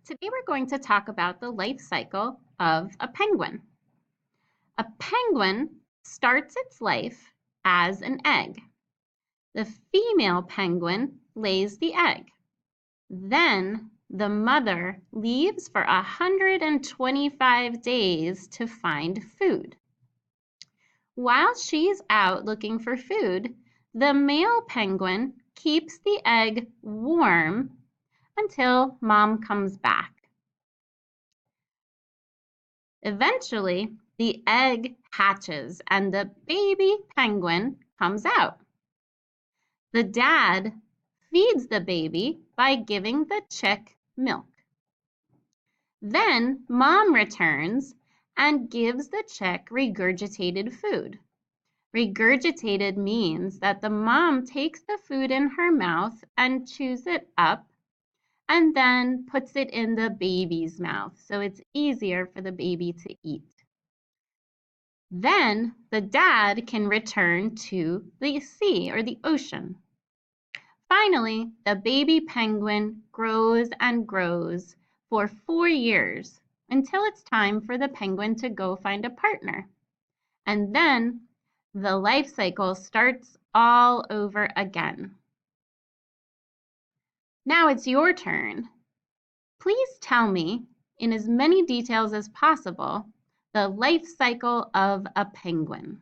Today we're going to talk about the life cycle of a penguin. A penguin starts its life as an egg. The female penguin lays the egg. Then the mother leaves for 125 days to find food. While she's out looking for food, the male penguin keeps the egg warm until mom comes back. Eventually, the egg hatches and the baby penguin comes out. The dad feeds the baby by giving the chick milk. Then mom returns and gives the chick regurgitated food. Regurgitated means that the mom takes the food in her mouth and chews it up and then puts it in the baby's mouth so it's easier for the baby to eat. Then the dad can return to the sea or the ocean. Finally, the baby penguin grows and grows for 4 years until it's time for the penguin to go find a partner. And then the life cycle starts all over again. Now it's your turn. Please tell me, in as many details as possible, the life cycle of a penguin.